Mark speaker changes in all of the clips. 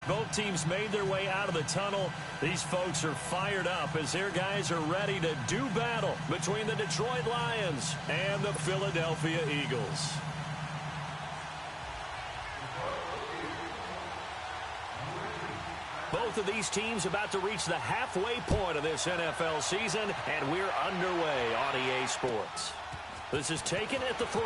Speaker 1: Both teams made their way out of the tunnel. These folks are fired up as their guys are ready to do battle between the Detroit Lions and the Philadelphia Eagles. Both of these teams about to reach the halfway point of this NFL season, and we're underway on EA Sports. This is taken at the 3.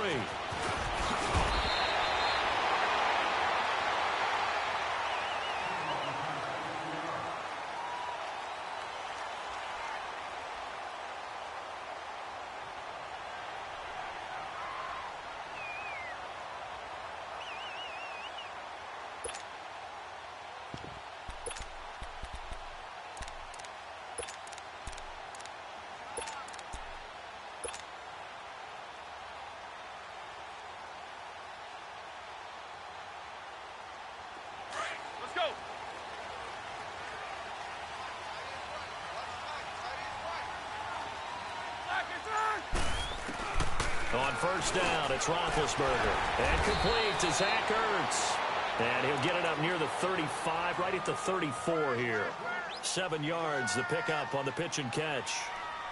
Speaker 1: On first down, it's Roethlisberger. And complete to Zach Ertz. And he'll get it up near the 35, right at the 34 here. 7 yards, the pickup on the pitch and catch.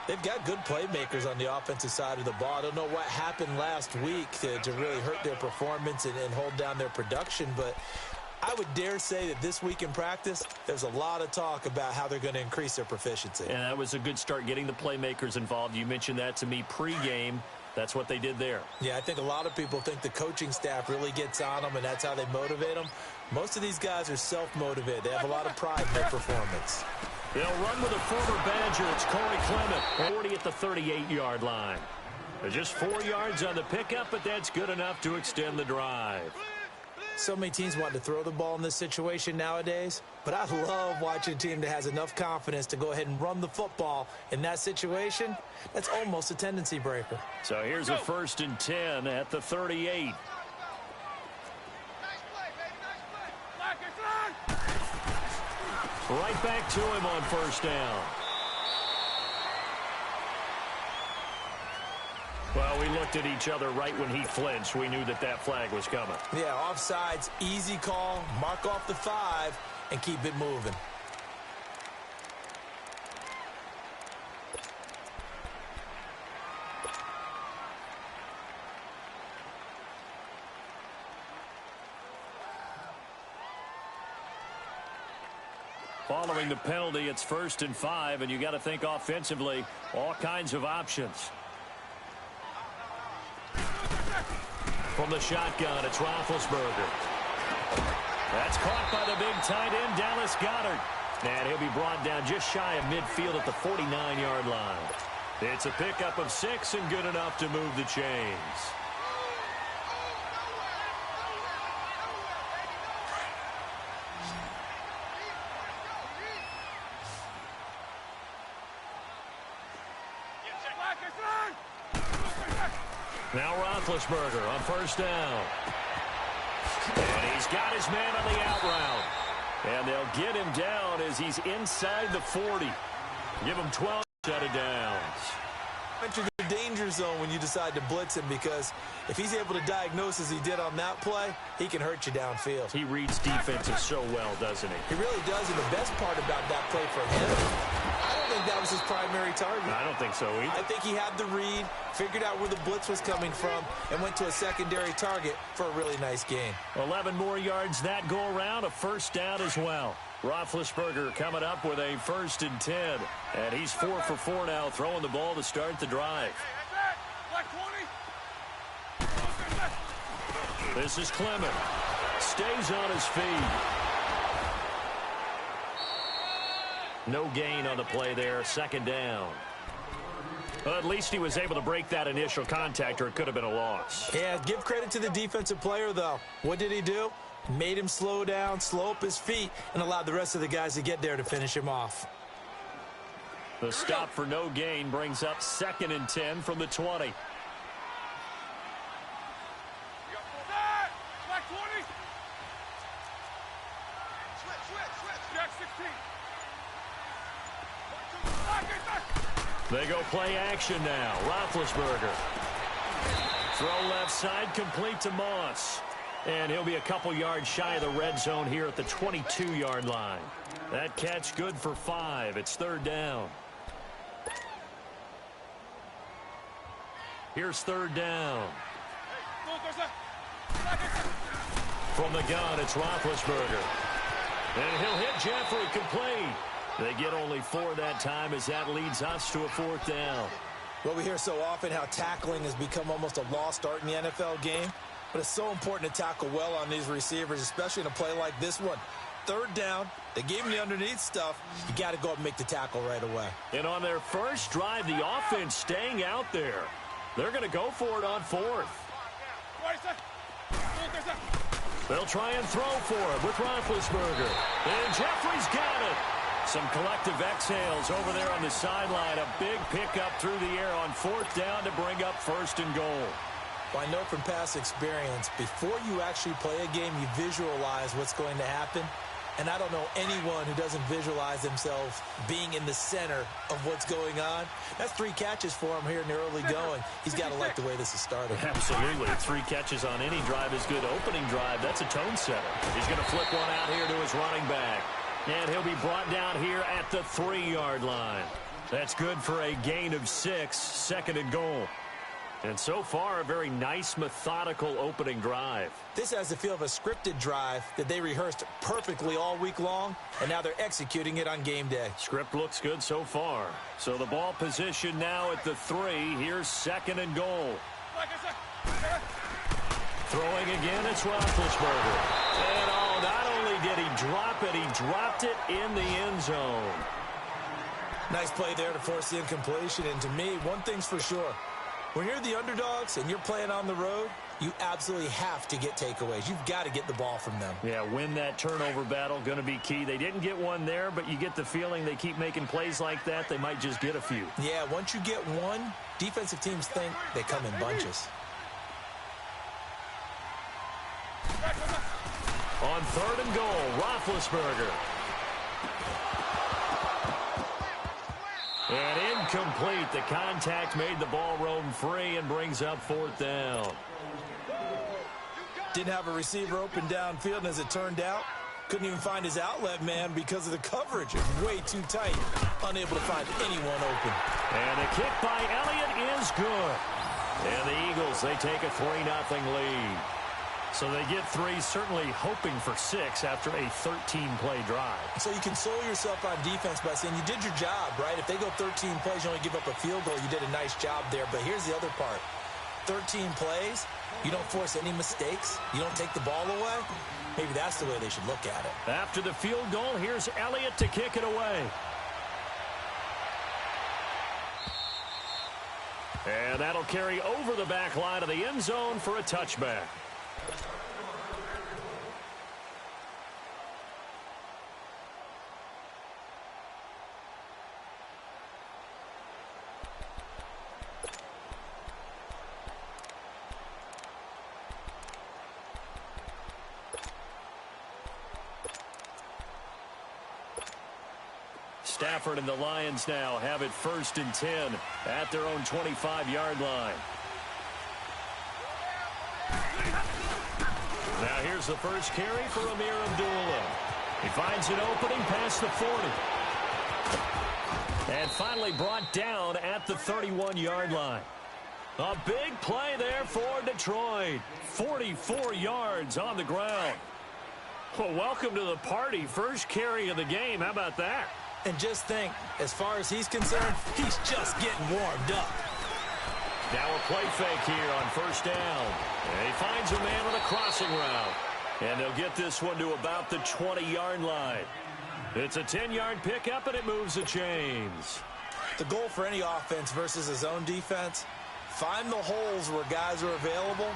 Speaker 2: They've got good playmakers on the offensive side of the ball. I don't know what happened last week to really hurt their performance and hold down their production, but I would dare say that this week in practice, there's a lot of talk about how they're going to increase their proficiency.
Speaker 1: And that was a good start, getting the playmakers involved. You mentioned that to me pregame. That's what they did there.
Speaker 2: Yeah, I think a lot of people think the coaching staff really gets on them, and that's how they motivate them. Most of these guys are self-motivated. They have a lot of pride in their performance.
Speaker 1: They'll run with a former Badger. It's Corey Clement, 40 at the 38-yard line. They're just 4 yards on the pickup, but that's good enough to extend the drive.
Speaker 2: So many teams want to throw the ball in this situation nowadays, but I love watching a team that has enough confidence to go ahead and run the football in that situation. That's almost a tendency breaker.
Speaker 1: So here's a 1st and 10 at the 38. Right back to him on first down. Well, we looked at each other right when he flinched. We knew that flag was coming.
Speaker 2: Yeah, offsides, easy call, mark off the 5, and keep it moving.
Speaker 1: Following the penalty, it's 1st and 5, and you got to think offensively, all kinds of options. From the shotgun, it's Roethlisberger. That's caught by the big tight end, Dallas Goedert. And he'll be brought down just shy of midfield at the 49-yard line. It's a pickup of 6 and good enough to move the chains. Now Roethlisberger on first down. And he's got his man on the out route. And they'll get him down as he's inside the 40. Give him 12 set of downs.
Speaker 2: Enter the danger zone when you decide to blitz him, because if he's able to diagnose as he did on that play, he can hurt you downfield.
Speaker 1: He reads defenses so well, doesn't he?
Speaker 2: He really does, and the best part about that play for him, I don't think that was his primary target.
Speaker 1: I don't think so either.
Speaker 2: I think he had the read, figured out where the blitz was coming from, and went to a secondary target for a really nice gain.
Speaker 1: 11 more yards that go around, a first down as well. Roethlisberger coming up with a 1st and 10. And he's 4 for 4 now, throwing the ball to start the drive. This is Clement. Stays on his feet. No gain on the play there, 2nd down. Well, at least he was able to break that initial contact, or it could have been a loss.
Speaker 2: Yeah, give credit to the defensive player, though. What did he do? Made him slow down, slow up his feet, and allowed the rest of the guys to get there to finish him off.
Speaker 1: The stop for no gain brings up 2nd and 10 from the 20. They go play action now. Roethlisberger. Throw left side, complete to Moss. And he'll be a couple yards shy of the red zone here at the 22-yard line. That catch good for 5. It's third down. Here's third down. From the gun, it's Roethlisberger. And he'll hit Jeffrey, complete. They get only 4 that time as that leads us to a fourth down.
Speaker 2: Well, we hear so often how tackling has become almost a lost art in the NFL game. But it's so important to tackle well on these receivers, especially in a play like this one. Third down, they gave him the underneath stuff. You got to go up and make the tackle right away.
Speaker 1: And on their first drive, the offense staying out there. They're going to go for it on fourth. They'll try and throw for it with Roethlisberger. And Jeffrey's got it. Some collective exhales over there on the sideline. A big pickup through the air on fourth down to bring up first and goal.
Speaker 2: Well, I know from past experience, before you actually play a game, you visualize what's going to happen. And I don't know anyone who doesn't visualize themselves being in the center of what's going on. That's 3 catches for him here in the early going. He's got to like the way this is starting.
Speaker 1: Absolutely. 3 catches on any drive is good. Opening drive, that's a tone setter. He's going to flip one out here to his running back. And he'll be brought down here at the 3-yard line. That's good for a gain of 6, second and goal. And so far, a very nice, methodical opening drive.
Speaker 2: This has the feel of a scripted drive that they rehearsed perfectly all week long, and now they're executing it on game day.
Speaker 1: Script looks good so far. So the ball position now at the 3. Here's second and goal. Throwing again, it's Roethlisberger. And not only did he drop it, he dropped it in the end zone.
Speaker 2: Nice play there to force the incompletion. And to me, one thing's for sure. When you're the underdogs and you're playing on the road, you absolutely have to get takeaways. You've got to get the ball from them.
Speaker 1: Yeah, win that turnover battle, going to be key. They didn't get one there, but you get the feeling they keep making plays like that, they might just get a few.
Speaker 2: Yeah, once you get one, defensive teams think they come in bunches.
Speaker 1: On third and goal, Roethlisberger. And incomplete. The contact made the ball roam free and brings up fourth down.
Speaker 2: Didn't have a receiver open downfield, and as it turned out, couldn't even find his outlet man because of the coverage. It was way too tight. Unable to find anyone open.
Speaker 1: And the kick by Elliott is good. And the Eagles, they take a 3-0 lead. So they get 3, certainly hoping for 6 after a 13-play drive.
Speaker 2: So you console yourself on defense by saying you did your job, right? If they go 13 plays, you only give up a field goal, you did a nice job there. But here's the other part. 13 plays, you don't force any mistakes, you don't take the ball away. Maybe that's the way they should look at it.
Speaker 1: After the field goal, here's Elliott to kick it away. And that'll carry over the back line of the end zone for a touchback. Stafford and the Lions now have it first and 10 at their own 25-yard line. Now here's the first carry for Amir Abdullah. He finds an opening past the 40. And finally brought down at the 31-yard line. A big play there for Detroit. 44 yards on the ground. Well, welcome to the party. First carry of the game. How about that?
Speaker 2: And just think, as far as he's concerned, he's just getting warmed up.
Speaker 1: Now a play fake here on first down. And he finds a man on a crossing route. And they'll get this one to about the 20-yard line. It's a 10-yard pickup, and it moves the chains.
Speaker 2: The goal for any offense versus his own defense, find the holes where guys are available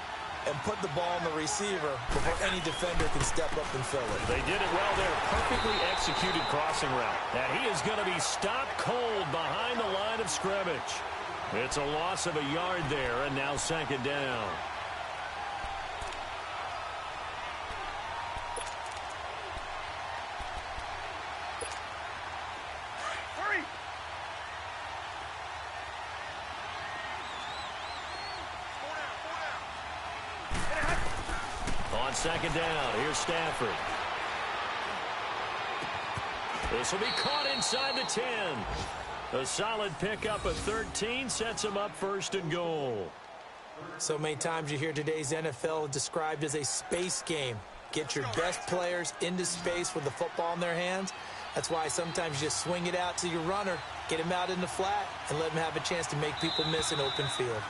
Speaker 2: and put the ball on the receiver before any defender can step up and fill it.
Speaker 1: They did it well there. Perfectly executed crossing route. And he is going to be stopped cold behind the line of scrimmage. It's a loss of a yard there, and now second down. On On second down, here's Stafford. This will be caught inside the 10. A solid pickup of 13 sets him up first and goal.
Speaker 2: So many times you hear today's NFL described as a space game. Get your best players into space with the football in their hands. That's why sometimes you just swing it out to your runner, get him out in the flat, and let him have a chance to make people miss an open field.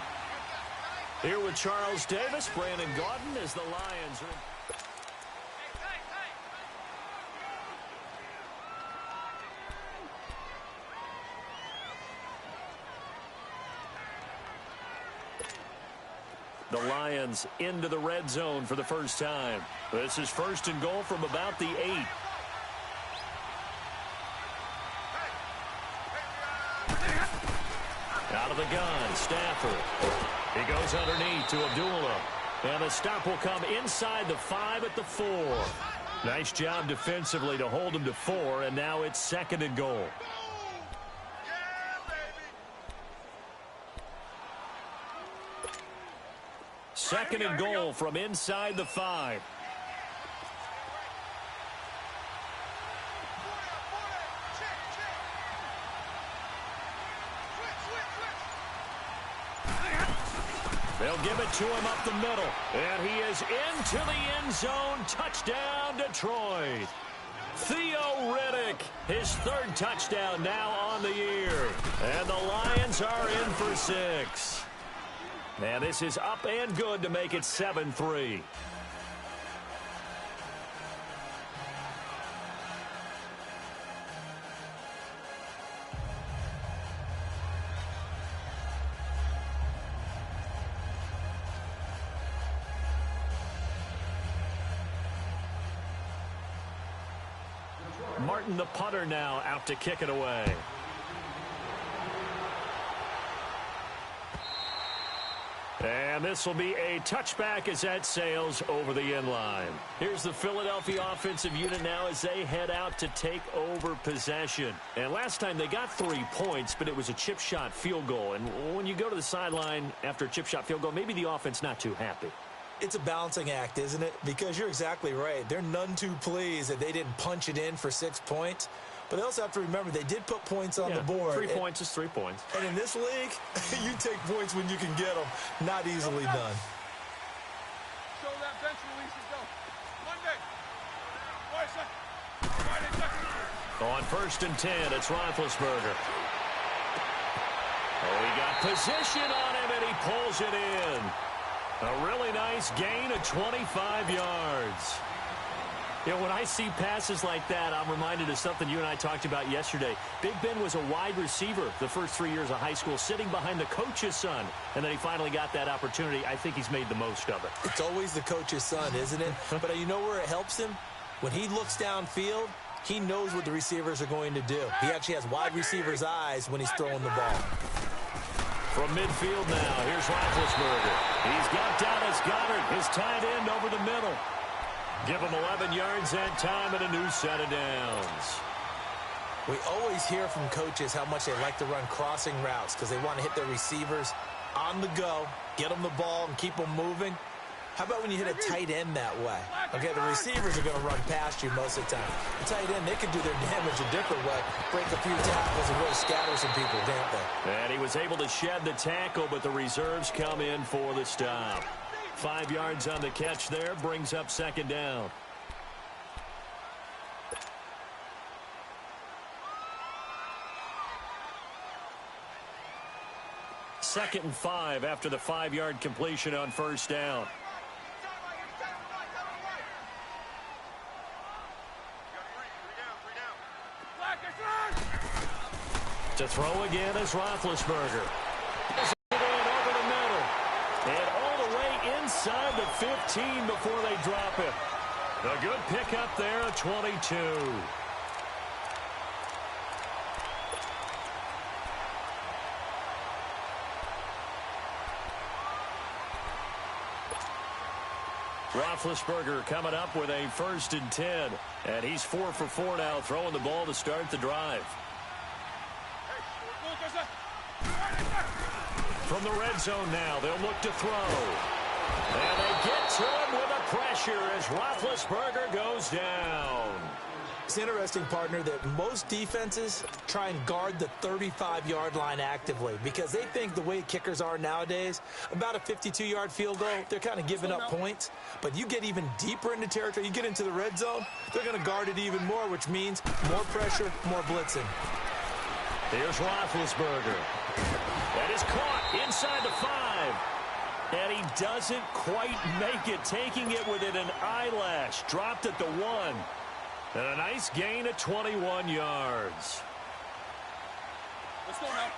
Speaker 1: Here with Charles Davis, Brandon Gaudin as the Lions are... The Lions into the red zone for the first time. This is first and goal from about the 8. Out of the gun, Stafford. He goes underneath to Abdullah. And the stop will come inside the 5 at the 4. Nice job defensively to hold him to 4, and now it's second and goal. Second and goal from inside the 5. They'll give it to him up the middle. And he is into the end zone. Touchdown, Detroit. Theo Riddick, his 3rd touchdown now on the year. And the Lions are in for 6. And this is up and good to make it 7-3. Martin, the punter, now out to kick it away. And this will be a touchback as that sails over the end line. Here's the Philadelphia offensive unit now as they head out to take over possession. And last time they got 3 points, but it was a chip shot field goal. And when you go to the sideline after a chip shot field goal, maybe the offense not too happy.
Speaker 2: It's a balancing act, isn't it? Because you're exactly right. They're none too pleased that they didn't punch it in for 6 points. But they also have to remember they did put points on the board.
Speaker 1: 3 points is 3 points.
Speaker 2: And in this league, you take points when you can get them. Not easily done.
Speaker 3: Show that bench releases go. Monday.
Speaker 1: On first and 10, it's Roethlisberger. Oh, he got position on him, and he pulls it in. A really nice gain of 25 yards. You know, when I see passes like that, I'm reminded of something you and I talked about yesterday. Big Ben was a wide receiver the first 3 years of high school, sitting behind the coach's son. And then he finally got that opportunity. I think he's made the most of it.
Speaker 2: It's always the coach's son, isn't it? But you know where it helps him? When he looks downfield, he knows what the receivers are going to do. He actually has wide receiver's eyes when he's throwing the ball.
Speaker 1: From midfield now, here's Roethlisberger. He's got Dallas Goedert, his tight end, over the middle. Give him 11 yards that time and a new set of downs.
Speaker 2: We always hear from coaches how much they like to run crossing routes because they want to hit their receivers on the go, get them the ball, and keep them moving. How about when you hit a tight end that way? Okay, the receivers are going to run past you most of the time. The tight end, they can do their damage a different way, break a few tackles and really scatter some people, can't they?
Speaker 1: And he was able to shed the tackle, but the reserves come in for the stop. 5 yards on the catch there, brings up second down. Second and 5 after the 5-yard completion on first down. To throw again is Roethlisberger. Over the middle. And all the way inside the 15 before they drop it. A good pickup there at 22. Roethlisberger coming up with a first and 10. And he's 4 for 4 now, throwing the ball to start the drive. From the red zone now, they'll look to throw. And they get to him with the pressure as Roethlisberger goes down.
Speaker 2: It's interesting, partner, that most defenses try and guard the 35-yard line actively because they think the way kickers are nowadays, about a 52-yard field goal, they're kind of giving up points. But you get even deeper into territory, you get into the red zone, they're going to guard it even more, which means more pressure, more blitzing.
Speaker 1: Here's Roethlisberger. That is caught inside the 5. And he doesn't quite make it, taking it within an eyelash. Dropped at the 1. And a nice gain of 21 yards.
Speaker 3: Let's go now.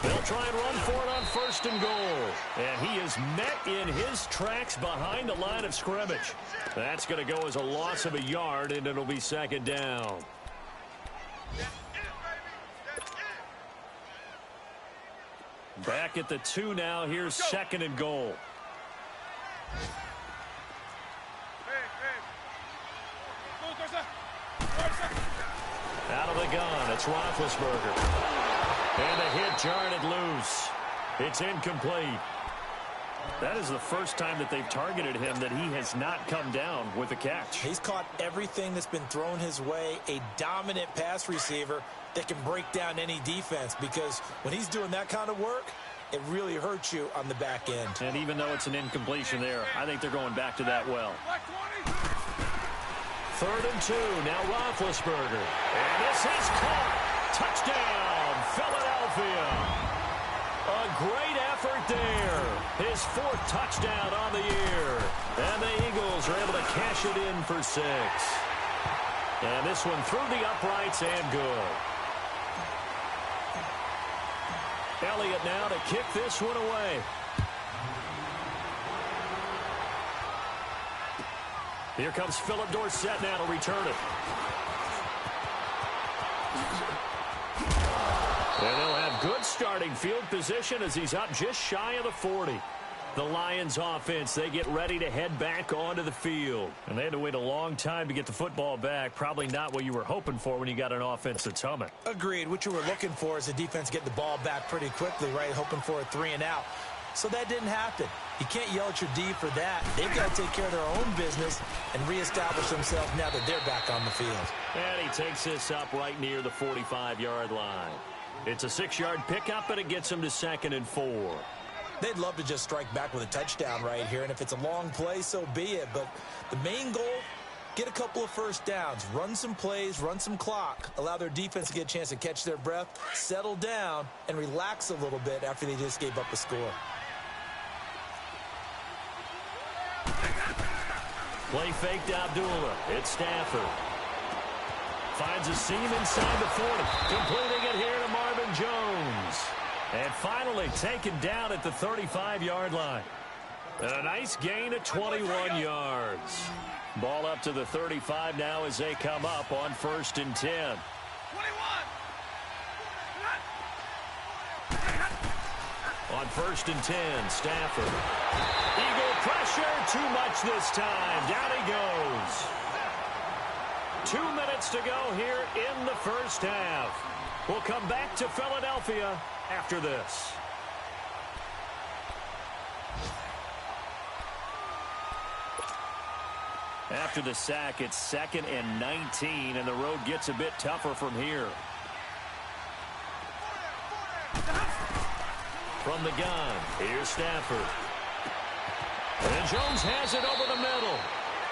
Speaker 1: They'll try and run for it on 1st and goal. And he is met in his tracks behind the line of scrimmage. That's going to go as a loss of a yard, and it'll be 2nd down. Back at the 2 now. Here's 2nd and goal. Out of the gun, it's Roethlisberger. And a hit jarred it loose. It's incomplete. That is the first time that they've targeted him that he has not come down with a catch.
Speaker 2: He's caught everything that's been thrown his way, a dominant pass receiver that can break down any defense, because when he's doing that kind of work, it really hurts you on the back end.
Speaker 1: And even though it's an incompletion there, I think they're going back to that well. 3rd and 2, now Roethlisberger. And this is caught. Touchdown, Philadelphia. A great effort there. His 4th touchdown on the year. And the Eagles are able to cash it in for 6. And this one through the uprights and good. Elliott now to kick this one away. Here comes Philip Dorsett now to return it. And they'll have good starting field position as he's up just shy of the 40. The Lions offense, they get ready to head back onto the field. And they had to wait a long time to get the football back. Probably not what you were hoping for when you got an offense that's humming.
Speaker 2: Agreed. What you were looking for is the defense get the ball back pretty quickly, right? Hoping for a 3 and out. So that didn't happen. You can't yell at your D for that. They've got to take care of their own business and reestablish themselves now that they're back on the field.
Speaker 1: And he takes this up right near the 45-yard line. It's a 6-yard pickup, and it gets him to 2nd and 4.
Speaker 2: They'd love to just strike back with a touchdown right here, and if it's a long play, so be it. But the main goal, get a couple of first downs, run some plays, run some clock, allow their defense to get a chance to catch their breath, settle down, and relax a little bit after they just gave up a score.
Speaker 1: Play fake to Abdullah. It's Stafford. Finds a seam inside the 40. Completing it here to Marvin Jones. And finally taken down at the 35-yard line. A nice gain of 21 yards. Ball up to the 35 now as they come up on 1st and 10.
Speaker 3: 21.
Speaker 1: On 1st and 10, Stafford. Eagle pressure, too much this time. Down he goes. 2 minutes to go here in the first half. We'll come back to Philadelphia after this. After the sack, it's 2nd and 19, and the road gets a bit tougher from here. From the gun, here's Stafford. And Jones has it over the middle.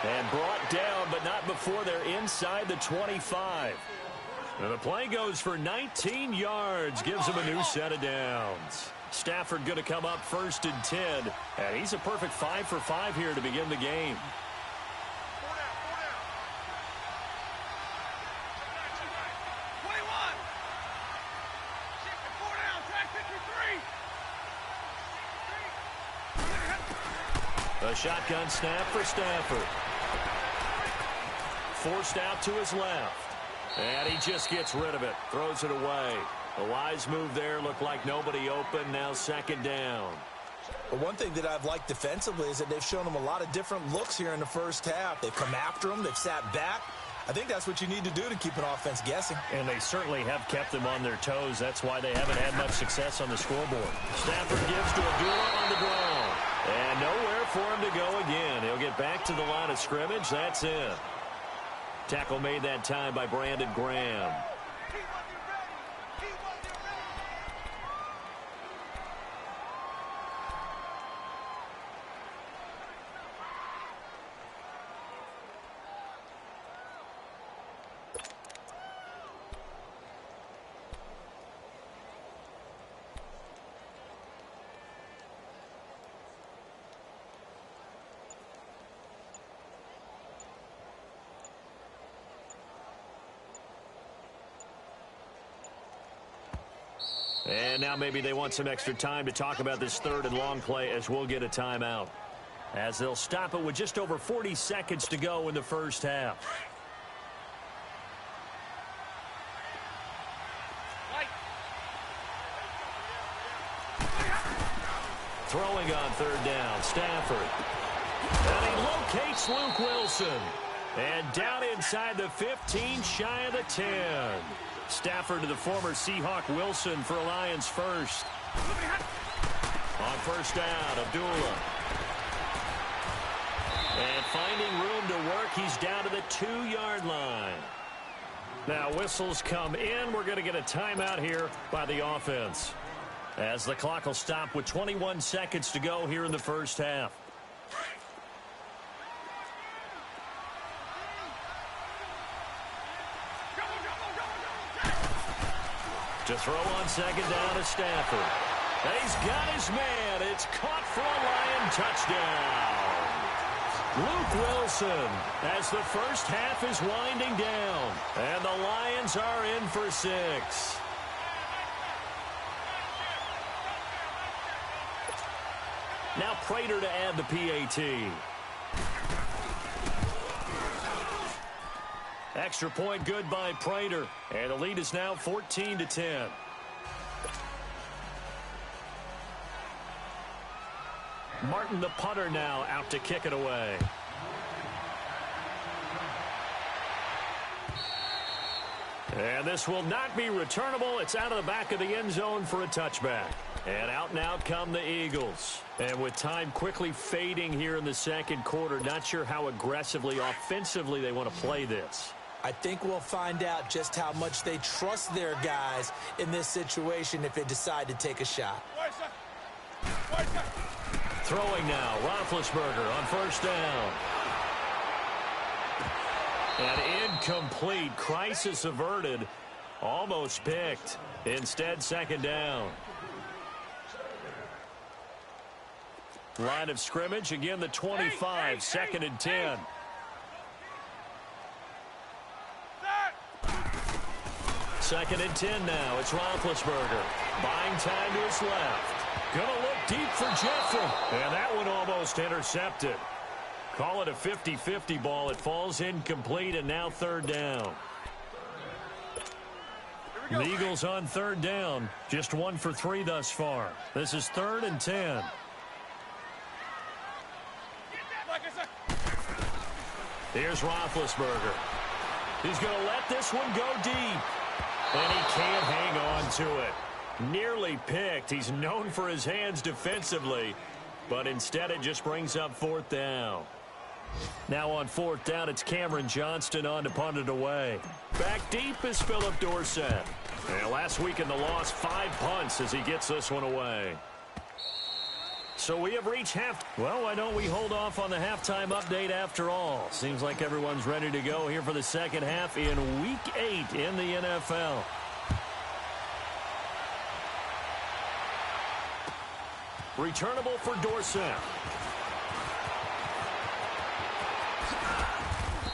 Speaker 1: And brought down, but not before they're inside the 25. And the play goes for 19 yards, gives him a new set of downs. Stafford going to come up 1st and 10. And he's a perfect 5 for 5 here to begin the game. A shotgun snap for Stafford. Forced out to his left. And he just gets rid of it. Throws it away. A wise move there. Looked like nobody open. Now 2nd down.
Speaker 2: But one thing that I've liked defensively is that they've shown them a lot of different looks here in the first half. They've come after them. They've sat back. I think that's what you need to do to keep an offense guessing.
Speaker 1: And they certainly have kept them on their toes. That's why they haven't had much success on the scoreboard. Stafford gives to Abdullah on the draw. And nowhere for him to go again. He'll get back to the line of scrimmage. That's it. Tackle made that time by Brandon Graham. And now maybe they want some extra time to talk about this third and long play as we'll get a timeout. As they'll stop it with just over 40 seconds to go in the first half. Throwing on third down, Stafford. And he locates Luke Wilson. And down inside the 15, shy of the 10. Stafford to the former Seahawk Wilson for Lions first. On first down, Abdullah. And finding room to work, he's down to the 2-yard line. Now whistles come in. We're going to get a timeout here by the offense, as the clock will stop with 21 seconds to go here in the first half. To throw on second down to Stafford. He's got his man. It's caught for a Lion touchdown. Luke Wilson, as the first half is winding down. And the Lions are in for 6. Now Prater to add the PAT. Extra point good by Prater. And the lead is now 14-10. Martin, the punter, now out to kick it away. And this will not be returnable. It's out of the back of the end zone for a touchback. And out now come the Eagles. And with time quickly fading here in the second quarter, not sure how aggressively, offensively they want to play this.
Speaker 2: I think we'll find out just how much they trust their guys in this situation if they decide to take a shot.
Speaker 1: Throwing now, Roethlisberger on first down. And incomplete. Crisis averted. Almost picked. Instead, second down. Line of scrimmage, again the 25, second and 10. Second and 10 now. It's Roethlisberger. Buying time to his left. Gonna look deep for Jeffrey. And that one almost intercepted. Call it a 50-50 ball. It falls incomplete, and now third down. The Eagles on third down. Just 1 for 3 thus far. This is third and 10. Here's Roethlisberger. He's going to let this one go deep. And he can't hang on to it. Nearly picked. He's known for his hands defensively. But instead it just brings up fourth down. Now on fourth down, it's Cameron Johnston on to punt it away. Back deep is Philip Dorsett. And last week in the loss, 5 punts as he gets this one away. So we have reached half. Well, why don't we hold off on the halftime update after all? Seems like everyone's ready to go here for the second half in Week 8 in the NFL. Returnable for Dorsett.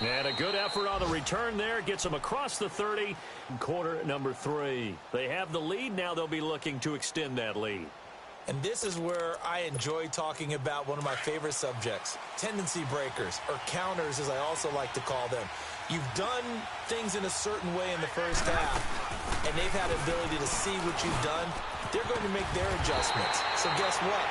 Speaker 1: And a good effort on the return there. Gets them across the 30. Quarter number 3. They have the lead. Now they'll be looking to extend that lead.
Speaker 2: And this is where I enjoy talking about one of my favorite subjects, tendency breakers, or counters as I also like to call them. You've done things in a certain way in the first half, and they've had the ability to see what you've done. They're going to make their adjustments. So guess what?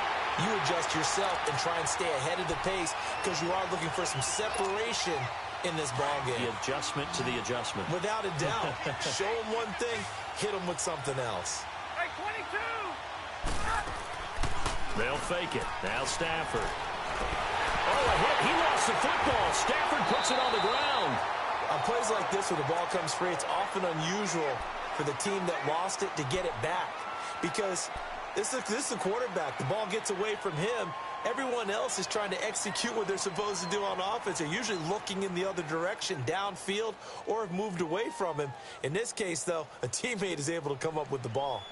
Speaker 2: You adjust yourself and try and stay ahead of the pace because you are looking for some separation in this ball game.
Speaker 1: The adjustment to the adjustment.
Speaker 2: Without a doubt. Show them one thing, hit them with something else.
Speaker 3: Hey, 22!
Speaker 1: They'll fake it. Now Stafford. Oh, a hit. He lost the football. Stafford puts it on the ground.
Speaker 2: On plays like this where the ball comes free, it's often unusual for the team that lost it to get it back. Because this is the quarterback. The ball gets away from him. Everyone else is trying to execute what they're supposed to do on offense. They're usually looking in the other direction, downfield, or have moved away from him. In this case, though, a teammate is able to come up with the ball.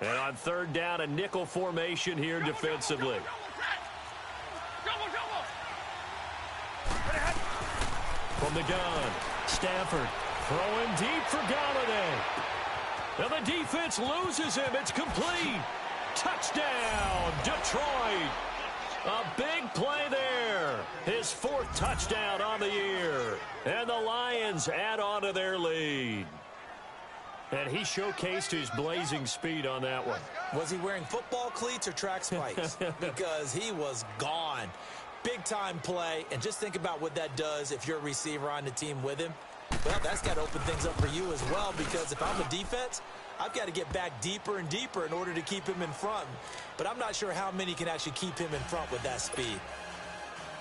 Speaker 1: And on third down, a nickel formation here defensively. From the gun, Stafford throwing deep for Galladay. And the defense loses him. It's complete. Touchdown, Detroit. A big play there. His 4th touchdown on the year. And the Lions add on to their lead. And he showcased his blazing speed on that one.
Speaker 2: Was he wearing football cleats or track spikes? Because he was gone. Big-time play. And just think about what that does if you're a receiver on the team with him. Well, that's got to open things up for you as well, because if I'm a defense, I've got to get back deeper and deeper in order to keep him in front. But I'm not sure how many can actually keep him in front with that speed.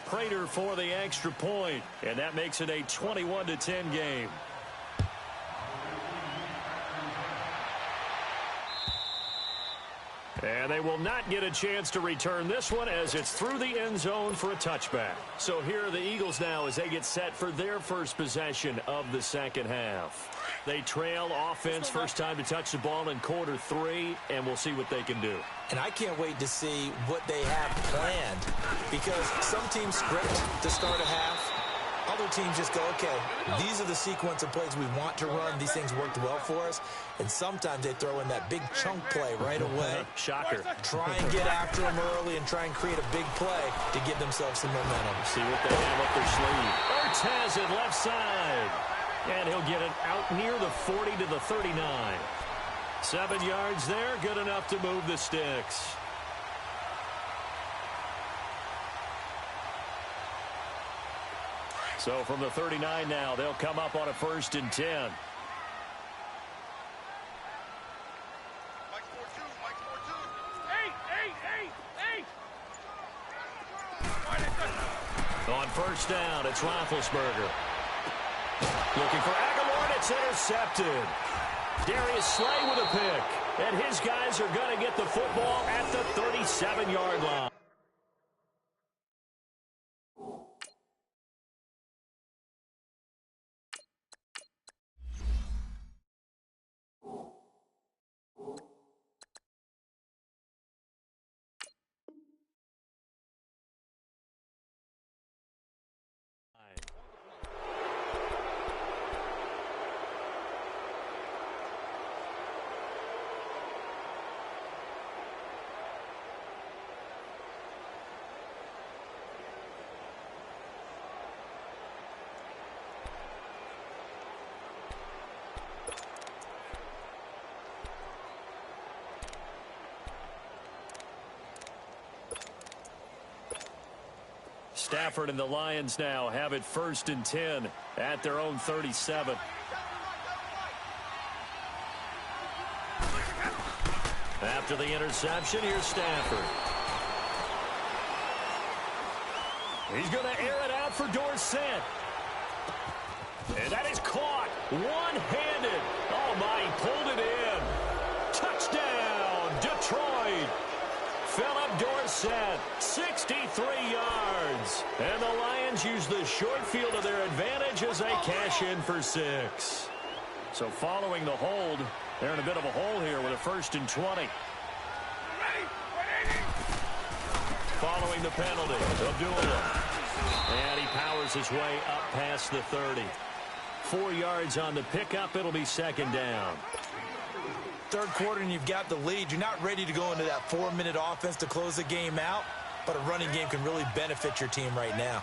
Speaker 1: Prater for the extra point, and that makes it a 21-10 game. And they will not get a chance to return this one as it's through the end zone for a touchback. So here are the Eagles now as they get set for their first possession of the second half. They trail offense, first time to touch the ball in quarter 3, and we'll see what they can do.
Speaker 2: And I can't wait to see what they have planned, because some teams script to start a half. Other teams just go, okay, these are the sequence of plays we want to run. These things worked well for us. And sometimes they throw in that big chunk play right away.
Speaker 1: Shocker.
Speaker 2: Try and get after them early and try and create a big play to give themselves some momentum.
Speaker 1: See what they have up their sleeve. Ertz has it left side. And he'll get it out near the 40 to the 39. 7 yards there, good enough to move the sticks. So from the 39 now, they'll come up on a 1st and 10. On 1st down, it's Roethlisberger. Looking for Aguilar, and it's intercepted. Darius Slay with a pick. And his guys are going to get the football at the 37-yard line. Stafford and the Lions now have it 1st and 10 at their own 37. After the interception, here's Stafford. He's going to air it out for Dorsett. And that is caught one-handed. Oh, my, he pulled it in. Touchdown, Detroit. Philip Dorsett, 63 yards. And the Lions use the short field to their advantage as they cash in for 6. So following the hold, they're in a bit of a hole here with a 1st and 20. Following the penalty, Abdullah. And he powers his way up past the 30. 4 yards on the pickup. It'll be 2nd down.
Speaker 2: Third quarter and you've got the lead. You're not ready to go into that 4-minute offense to close the game out, but a running game can really benefit your team right now.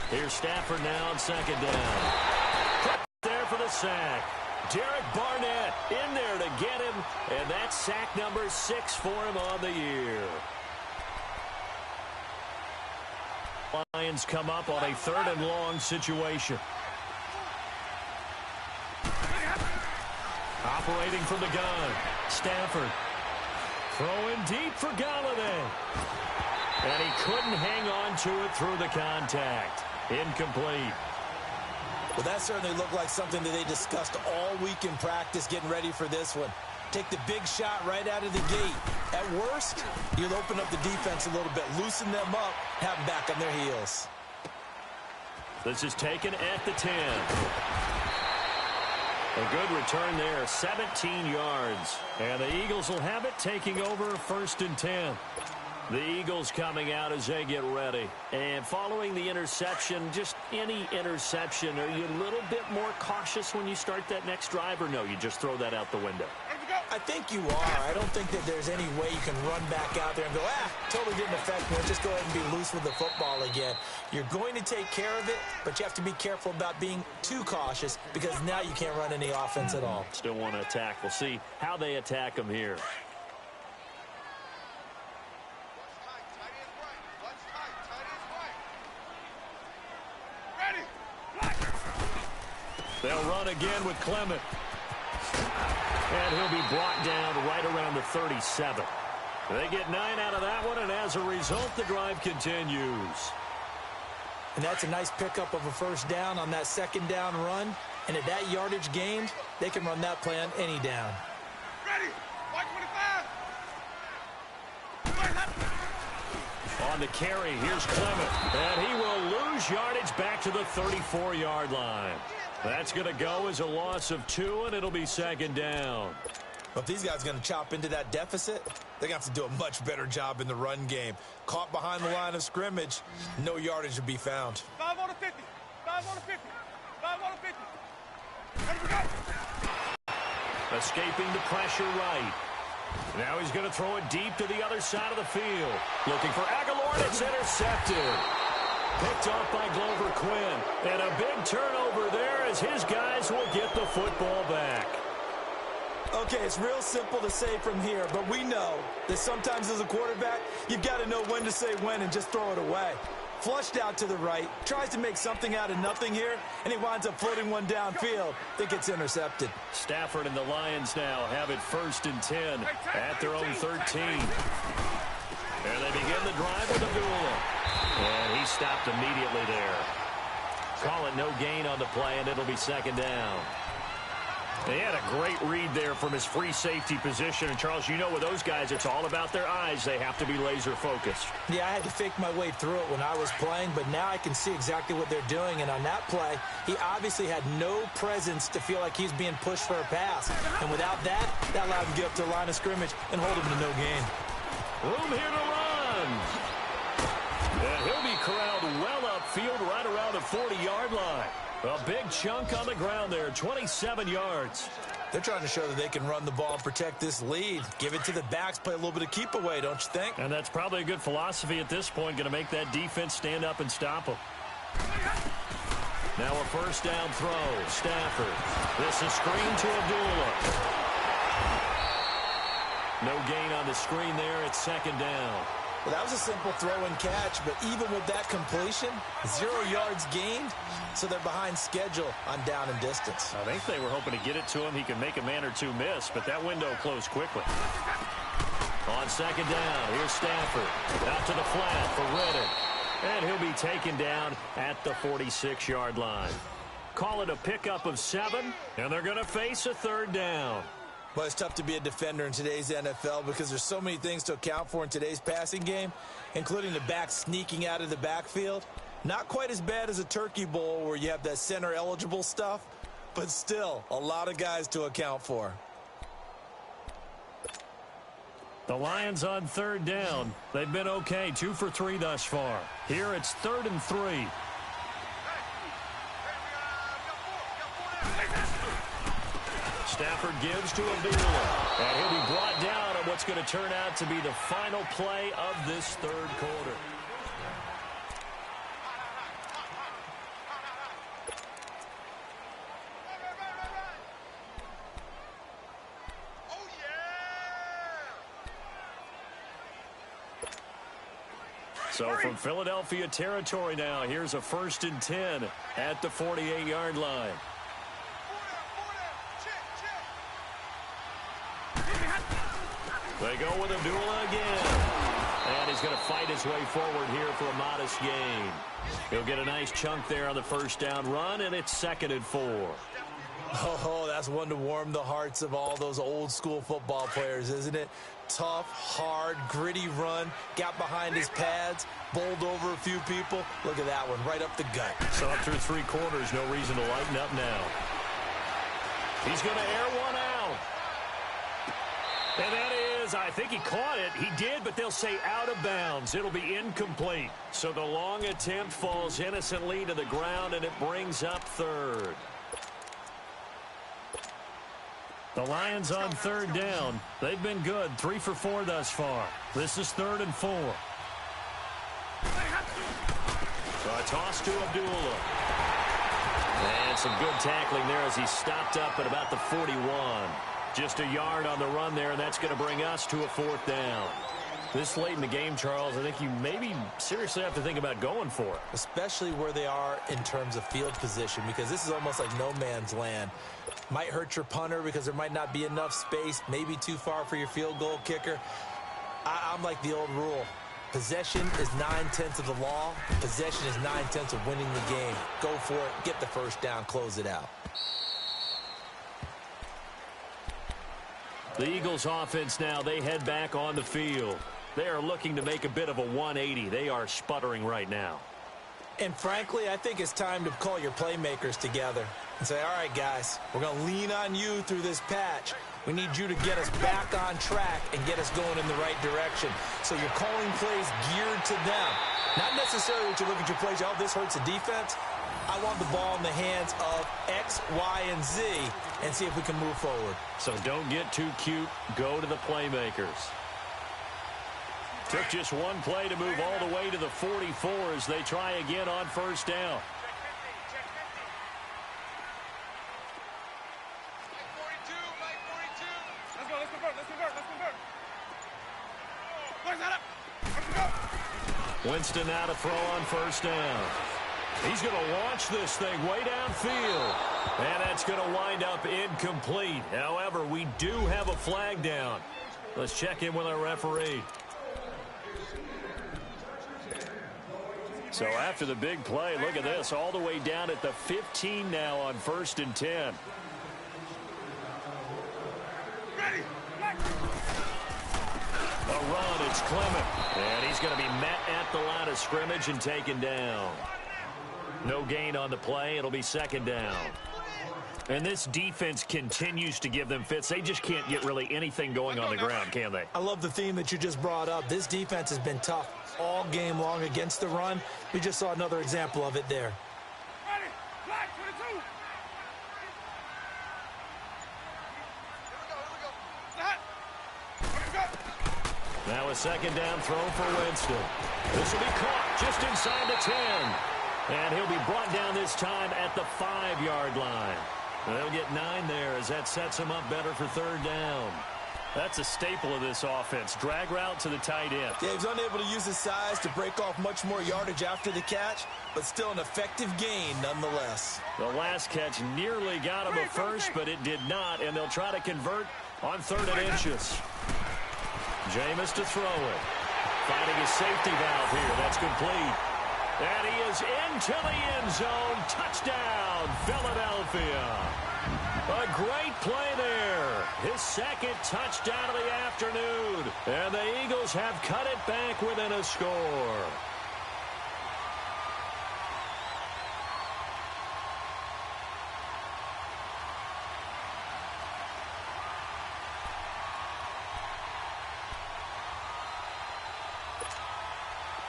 Speaker 1: Here's Stafford now on 2nd down. There for the sack. Derek Barnett in there to get him, and that's sack number 6 for him on the year. Lions come up on a 3rd and long situation. Operating from the gun, Stafford. Throwing deep for Galladay. And he couldn't hang on to it through the contact. Incomplete.
Speaker 2: Well, that certainly looked like something that they discussed all week in practice getting ready for this one. Take the big shot right out of the gate. At worst, you'll open up the defense a little bit, loosen them up, have them back on their heels.
Speaker 1: This is taken at the 10. A good return there, 17 yards. And the Eagles will have it, taking over 1st and 10. The Eagles coming out as they get ready. And following the interception, just any interception, are you a little bit more cautious when you start that next drive, or no, you just throw that out the window?
Speaker 2: I think you are. I don't think that there's any way you can run back out there and go, totally didn't affect me. Just go ahead and be loose with the football again. You're going to take care of it, but you have to be careful about being too cautious because now you can't run any offense at all.
Speaker 1: Still want to attack. We'll see how they attack them here. They'll run again with Clement. And he'll be brought down right around the 37. They get 9 out of that one, and as a result, the drive continues.
Speaker 2: And that's a nice pickup of a 1st down on that 2nd down run. And at that yardage gained, they can run that play on any down.
Speaker 3: Ready. 125.
Speaker 1: On the carry, here's Clement. And he will lose yardage back to the 34-yard line. That's going to go as a loss of 2, and it'll be 2nd down.
Speaker 2: Well, if these guys are going to chop into that deficit, they're going to have to do a much better job in the run game. Caught behind the line of scrimmage, no yardage to be found.
Speaker 3: 5 on the 50. 5 on the 50. 5 on the 50. Ready to go.
Speaker 1: Escaping the pressure right. Now he's going to throw it deep to the other side of the field. Looking for Aguilar, and it's intercepted. Picked off by Glover Quinn. And a big turnover there as his guys will get the football back.
Speaker 2: Okay, it's real simple to say from here, but we know that sometimes as a quarterback, you've got to know when to say when and just throw it away. Flushed out to the right, tries to make something out of nothing here, and he winds up floating one downfield that gets intercepted.
Speaker 1: Stafford and the Lions now have it 1st and 10 at their own 13. And they begin the drive with Abdullah. And he stopped immediately there. Call it no gain on the play, and it'll be 2nd down. They had a great read there from his free safety position. And, Charles, you know with those guys, it's all about their eyes. They have to be laser-focused.
Speaker 2: Yeah, I had to fake my way through it when I was playing, but now I can see exactly what they're doing. And on that play, he obviously had no presence to feel like he's being pushed for a pass. And without that, that allowed him to get up to the line of scrimmage and hold him to no gain.
Speaker 1: Room here to run. And he'll be corralled well upfield right around the 40-yard line. A big chunk on the ground there, 27 yards.
Speaker 2: They're trying to show that they can run the ball and protect this lead. Give it to the backs, play a little bit of keep away, don't you think?
Speaker 1: And that's probably a good philosophy at this point, going to make that defense stand up and stop them. Now a 1st down throw, Stafford. This is screen to Abdullah. No gain on the screen there, it's 2nd down.
Speaker 2: Well, that was a simple throw and catch, but even with that completion, 0 yards gained, so they're behind schedule on down and distance.
Speaker 1: I think they were hoping to get it to him. He could make a man or two miss, but that window closed quickly. On 2nd down, here's Stafford. Out to the flat for Reddick. And he'll be taken down at the 46-yard line. Call it a pickup of 7, and they're going to face a 3rd down.
Speaker 2: Well, it's tough to be a defender in today's NFL because there's so many things to account for in today's passing game, including the back sneaking out of the backfield. Not quite as bad as a turkey bowl where you have that center-eligible stuff, but still a lot of guys to account for.
Speaker 1: The Lions on 3rd down. They've been okay, 2 for 3 thus far. Here it's 3rd and 3. Stafford gives to Abdullah. And he'll be brought down on what's going to turn out to be the final play of this 3rd quarter. So from Philadelphia territory now, here's a 1st and 10 at the 48-yard line. They go with Abdullah again. And he's going to fight his way forward here for a modest gain. He'll get a nice chunk there on the first down run, and it's 2nd and 4.
Speaker 2: Oh, that's one to warm the hearts of all those old school football players, isn't it? Tough, hard, gritty run, got behind his pads, bowled over a few people. Look at that one, right up the gut.
Speaker 1: So up through 3 quarters, no reason to lighten up now. He's going to air one out. And that is, I think he caught it. He did, but they'll say out of bounds. It'll be incomplete. So the long attempt falls innocently to the ground, and it brings up 3rd. The Lions on 3rd down. They've been good, 3 for 4 thus far. This is 3rd and 4. So a toss to Abdullah. And some good tackling there as he stopped up at about the 41. Just a yard on the run there, and that's going to bring us to a 4th down. This late in the game, Charles, I think you maybe seriously have to think about going for it.
Speaker 2: Especially where they are in terms of field position, because this is almost like no man's land. Might hurt your punter because there might not be enough space, maybe too far for your field goal kicker. I'm like the old rule. Possession is 9/10 of the law. Possession is 9/10 of winning the game. Go for it, get the first down, close it out.
Speaker 1: The Eagles offense now, they head back on the field. They are looking to make a bit of a 180. They are sputtering right now.
Speaker 2: And frankly, I think it's time to call your playmakers together and say, all right, guys, we're going to lean on you through this patch. We need you to get us back on track and get us going in the right direction. So you're calling plays geared to them. Not necessarily that you look at your plays, oh, this hurts the defense. I want the ball in the hands of X, Y, and Z and see if we can move forward.
Speaker 1: So don't get too cute. Go to the playmakers. Took just one play to move all the way to the 44 as they try again on 1st down.
Speaker 3: Let's convert. Boys, that up. Let's go.
Speaker 1: Winston now to throw on 1st down. He's going to launch this thing way downfield. And that's going to wind up incomplete. However, we do have a flag down. Let's check in with our referee. So after the big play, look at this, all the way down at the 15 now on 1st and 10.
Speaker 3: Ready.
Speaker 1: A run, it's Clement. And he's going to be met at the line of scrimmage and taken down. No gain on the play. It'll be 2nd down. And this defense continues to give them fits. They just can't get really anything going on the ground, can they?
Speaker 2: I love the theme that you just brought up. This defense has been tough all game long against the run. We just saw another example of it there.
Speaker 3: Ready. Flag 22. Here we go.
Speaker 1: Now a 2nd down throw for Winston. This will be caught just inside the 10. And he'll be brought down this time at the 5-yard line. They'll get 9 there as that sets him up better for 3rd down. That's a staple of this offense. Drag route to the tight end.
Speaker 2: Yeah, he was unable to use his size to break off much more yardage after the catch, but still an effective gain nonetheless.
Speaker 1: The last catch nearly got him a first, but it did not, and they'll try to convert on 3rd and inches. Jameis to throw it. Finding his safety valve here. That's complete. And he is into the end zone. Touchdown, Philadelphia. A great play there. His 2nd touchdown of the afternoon. And the Eagles have cut it back within a score.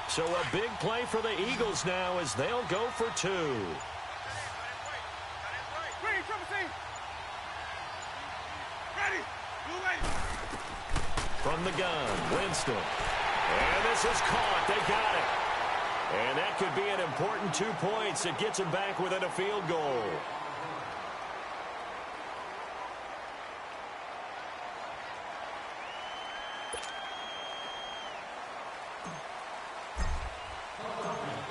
Speaker 1: So a big play for the Eagles now as they'll go for 2.
Speaker 3: Ready, triple C. Ready. Blue wave.
Speaker 1: From the gun, Winston. And this is caught. They got it. And that could be an important 2 points. It gets them back within a field goal.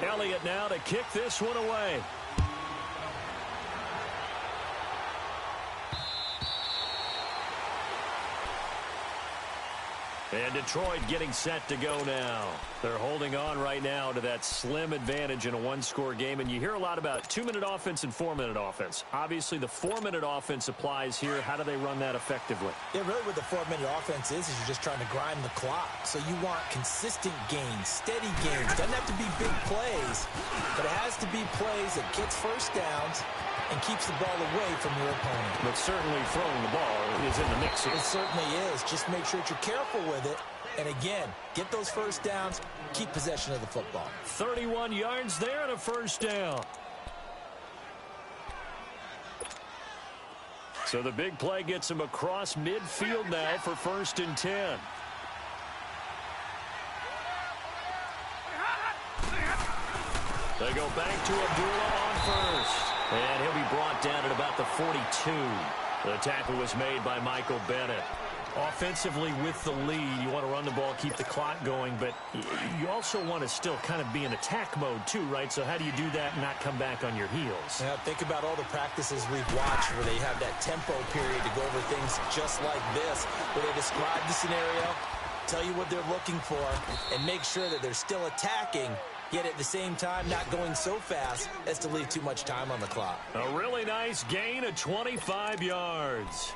Speaker 1: Elliott now to kick this one away. And Detroit getting set to go now. They're holding on right now to that slim advantage in a one-score game. And you hear a lot about 2-minute offense and 4-minute offense. Obviously, the 4-minute offense applies here. How do they run that effectively?
Speaker 2: Yeah, really what the 4-minute offense is you're just trying to grind the clock. So you want consistent gains, steady gains. Doesn't have to be big plays, but it has to be plays that gets first downs and keeps the ball away from your opponent.
Speaker 1: But certainly throwing the ball is in the mix here.
Speaker 2: It certainly is. Just make sure that you're careful with it. And again, get those first downs, keep possession of the football.
Speaker 1: 31 yards there and a first down. So the big play gets him across midfield now for 1st and 10. They go back to Abdullah on first. And he'll be brought down at about the 42. The tackle was made by Michael Bennett. Offensively with the lead, you want to run the ball, keep the clock going, but you also want to still kind of be in attack mode too, right? So how do you do that and not come back on your heels?
Speaker 2: Now, think about all the practices we've watched where they have that tempo period to go over things just like this, where they describe the scenario, tell you what they're looking for, and make sure that they're still attacking, yet at the same time not going so fast as to leave too much time on the clock.
Speaker 1: A really nice gain of 25 yards.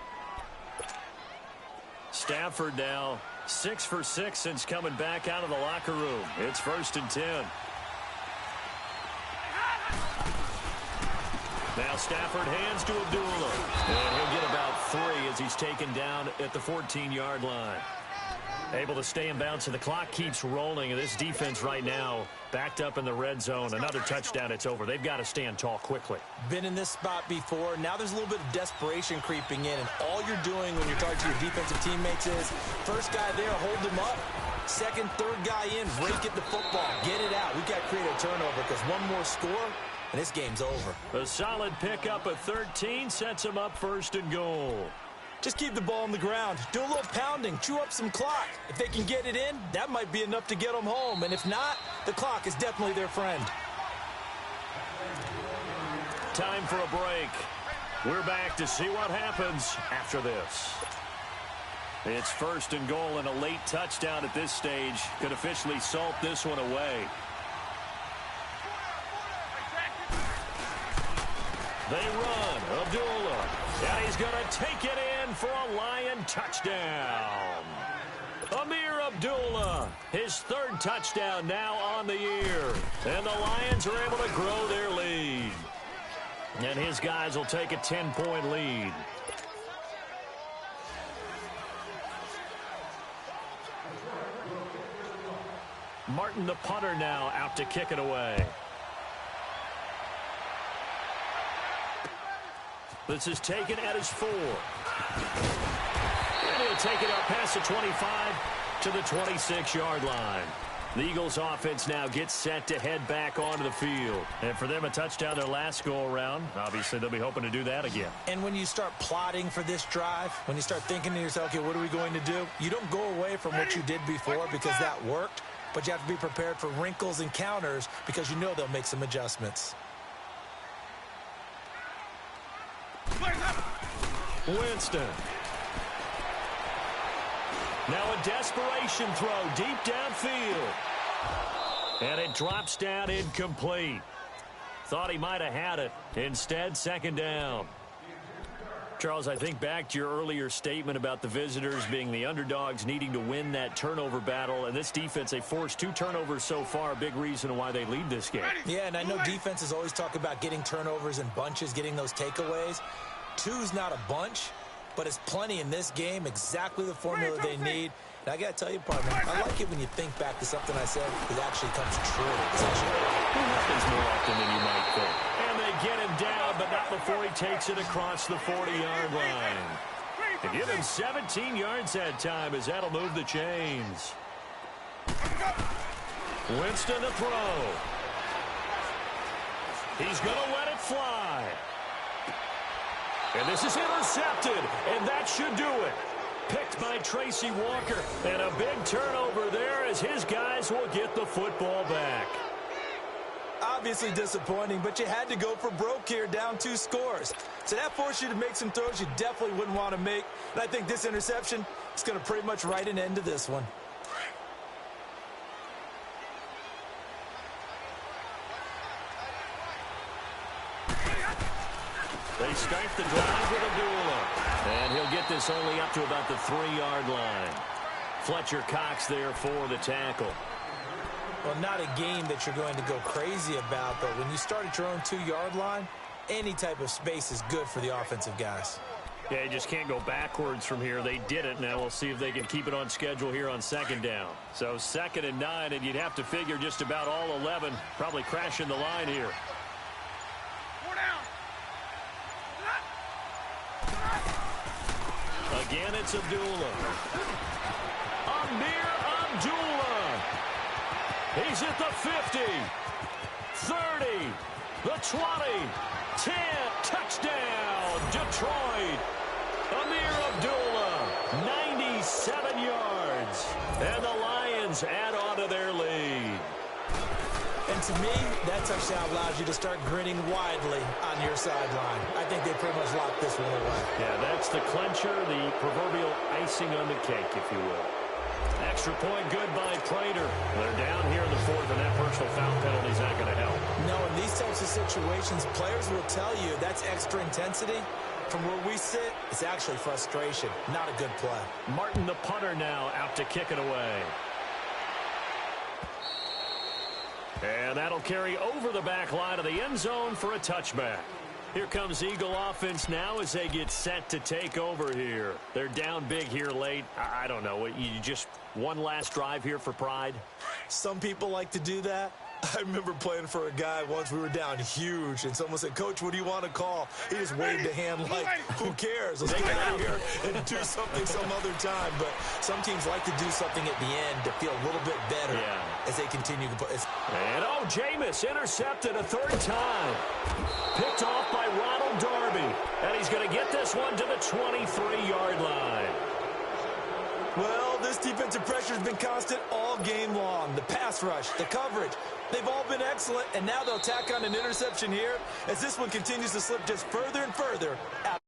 Speaker 1: Stafford now 6 for 6 since coming back out of the locker room. It's 1st and 10. Now Stafford hands to Abdullah. And he'll get about 3 as he's taken down at the 14-yard line. Able to stay in bounds, and the clock keeps rolling. And this defense right now backed up in the red zone. Another touchdown, it's over. They've got to stand tall quickly.
Speaker 2: Been in this spot before. Now there's a little bit of desperation creeping in. And all you're doing when you're talking to your defensive teammates is, first guy there, hold him up. Second, third guy in, break at the football. Get it out. We've got to create a turnover because one more score, and this game's over.
Speaker 1: A solid pickup of 13 sets him up 1st and goal.
Speaker 2: Just keep the ball on the ground. Do a little pounding. Chew up some clock. If they can get it in, that might be enough to get them home. And if not, the clock is definitely their friend.
Speaker 1: Time for a break. We're back to see what happens after this. It's 1st and goal, and a late touchdown at this stage could officially salt this one away. They run. Abdullah. And he's going to take it in for a Lion touchdown. Amir Abdullah, his 3rd touchdown now on the year. And the Lions are able to grow their lead. And his guys will take a 10-point lead. Martin, the punter, now out to kick it away. This is taken at his 4. And he'll take it up past the 25 to the 26-yard line. The Eagles offense now gets set to head back onto the field. And for them, a touchdown their last go-around. Obviously, they'll be hoping to do that again.
Speaker 2: And when you start plotting for this drive, when you start thinking to yourself, okay, what are we going to do? You don't go away from what you did before because that worked, but you have to be prepared for wrinkles and counters because you know they'll make some adjustments.
Speaker 1: Winston. Now a desperation throw deep downfield. And it drops down incomplete. Thought he might have had it. Instead, 2nd down. Charles, I think back to your earlier statement about the visitors being the underdogs needing to win that turnover battle. And this defense, they forced 2 turnovers so far, a big reason why they lead this game.
Speaker 2: Yeah, and I know defenses always talk about getting turnovers in bunches, getting those takeaways. 2's not a bunch, but it's plenty in this game, exactly the formula they need. And I got to tell you, partner, I like it when you think back to something I said that actually comes true. It's actually
Speaker 1: it happens more often than you might think. And they get him down, but not before he takes it across the 40-yard line. To give him 17 yards that time, as that'll move the chains. Winston to throw. He's going to let it fly. And this is intercepted, and that should do it. Picked by Tracy Walker, and a big turnover there as his guys will get the football back.
Speaker 2: obviously disappointing, but you had to go for broke here, down 2 scores. So that forced you to make some throws you definitely wouldn't want to make. And I think this interception is going to pretty much write an end to this one.
Speaker 1: They start the drive with Abdullah. And he'll get this only up to about the 3-yard line. Fletcher Cox there for the tackle.
Speaker 2: Well, not a game that you're going to go crazy about, but when you start at your own 2-yard line, any type of space is good for the offensive guys.
Speaker 1: Yeah, you just can't go backwards from here. They did it. Now we'll see if they can keep it on schedule here on 2nd down. So 2nd and 9, and you'd have to figure just about all 11 probably crashing the line here.
Speaker 3: 4 down.
Speaker 1: Again, it's Abdullah. Amir Abdullah. He's at the 50, 30, the 20, 10, touchdown, Detroit. Amir Abdullah, 97 yards. And the Lions add on to their lead.
Speaker 2: And to me, that touchdown allows you to start grinning widely on your sideline. I think they pretty much locked this one away.
Speaker 1: Yeah, that's the clincher, the proverbial icing on the cake, if you will. Extra point good by Prater. They're down here in the 4th, and that personal foul penalty is not going to help.
Speaker 2: No, in these types of situations, players will tell you that's extra intensity. From where we sit, it's actually frustration, not a good play.
Speaker 1: Martin, the punter, now out to kick it away. And that'll carry over the back line of the end zone for a touchback. Here comes Eagle offense now as they get set to take over here. They're down big here late. I don't know. You just one last drive here for pride?
Speaker 2: Some people like to do that. I remember playing for a guy once. We were down huge, and someone said, "Coach, what do you want to call?" He just waved a hand like, "Who cares? Let's get out of here and do something some other time." But some teams like to do something at the end to feel a little bit better as they continue to play.
Speaker 1: And, Jameis intercepted a 3rd time. Picked off by Ronald Darby. And he's going to get this one to the 23-yard line.
Speaker 2: Well, this defensive pressure has been constant all game long. The pass rush, the coverage, they've all been excellent, and now they'll tack on an interception here as this one continues to slip just further and further out.